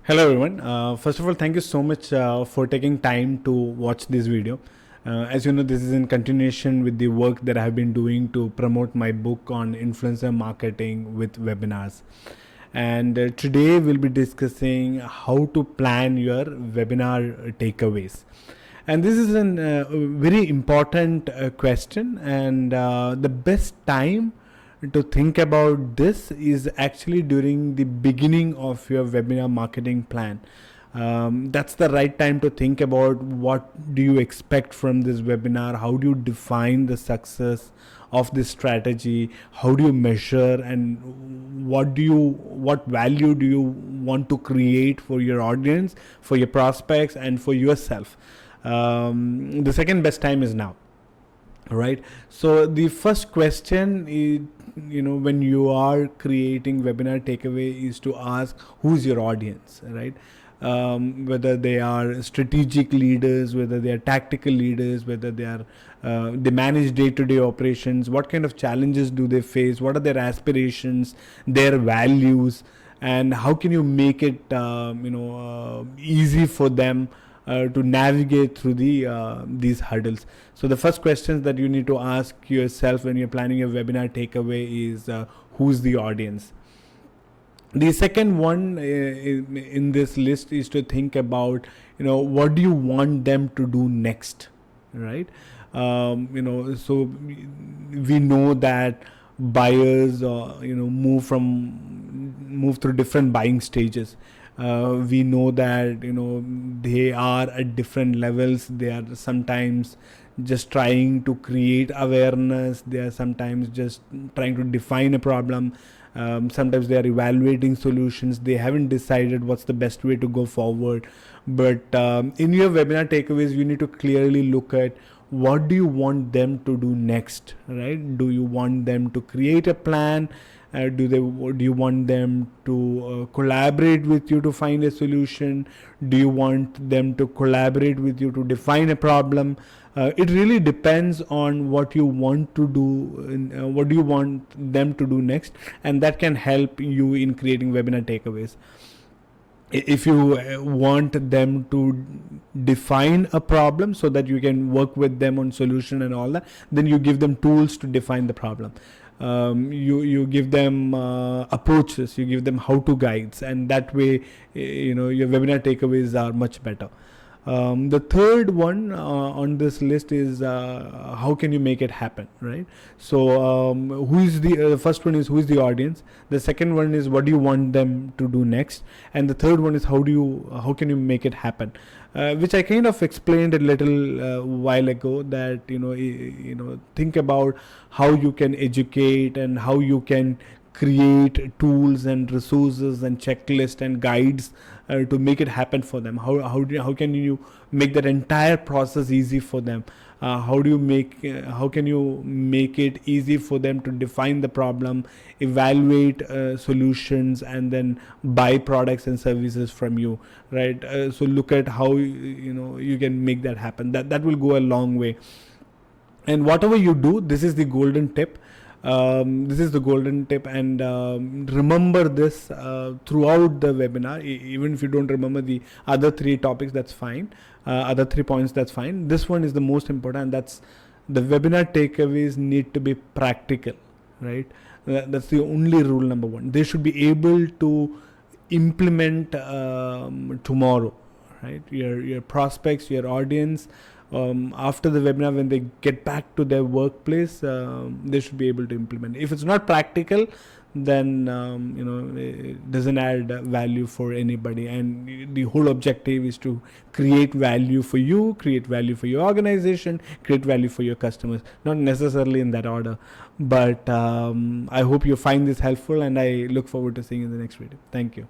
Hello everyone. First of all, thank you so much for taking time to watch this video. As you know, this is in continuation with the work that I have been doing to promote my book on influencer marketing with webinars. And today we'll be discussing how to plan your webinar takeaways. And this is a very important question, and the best time to think about this is actually during the beginning of your webinar marketing plan. That's the right time to think about what do you expect from this webinar, how do you define the success of this strategy, how do you measure, and what value do you want to create for your audience, for your prospects, and for yourself. The second best time is now. All right. So the first question is, when you are creating webinar takeaway, is to ask who's your audience, right? Whether they are strategic leaders, whether they are tactical leaders, whether they manage day-to-day operations, what kind of challenges do they face, what are their aspirations, their values, and how can you make it easy for them to navigate through these hurdles. So the first questions that you need to ask yourself when you're planning your webinar takeaway is who's the audience. The second one in this list is to think about what do you want them to do next, right? So we know that buyers move through different buying stages. We know that they are at different levels. They are sometimes just trying to create awareness. They are sometimes just trying to define a problem. Sometimes they are evaluating solutions. They haven't decided what's the best way to go forward. But in your webinar takeaways, you need to clearly look at what do you want them to do next, right? Do you want them to create a plan? Do you want them to collaborate with you to find a solution? Do you want them to collaborate with you to define a problem? It really depends on what you want to do, what do you want them to do next, and that can help you in creating webinar takeaways. If you want them to define a problem so that you can work with them on solution and all that, then you give them tools to define the problem. You give them approaches, you give them how-to guides, and that way your webinar takeaways are much better. The third one on this list is how can you make it happen, right? So who is the first one is who is the audience. The second one is what do you want them to do next, and the third one is how can you make it happen, which I kind of explained a little while ago. That think about how you can educate and how you can create tools and resources and checklists and guides to make it happen for them. How can you make that entire process easy for them? How can you make it easy for them to define the problem, evaluate solutions, and then buy products and services from you, right? So look at how you can make that happen. That will go a long way. And whatever you do, this is the golden tip. And remember this throughout the webinar. Even if you don't remember the other three topics, that's fine. Other 3 points, that's fine. This one is the most important. That's the webinar takeaways need to be practical, right? That's the only rule number one. They should be able to implement tomorrow, right? Your prospects, your audience, after the webinar, when they get back to their workplace, they should be able to implement. If it's not practical, then it doesn't add value for anybody. And the whole objective is to create value for you, create value for your organization, create value for your customers. Not necessarily in that order, but I hope you find this helpful, and I look forward to seeing you in the next video. Thank you.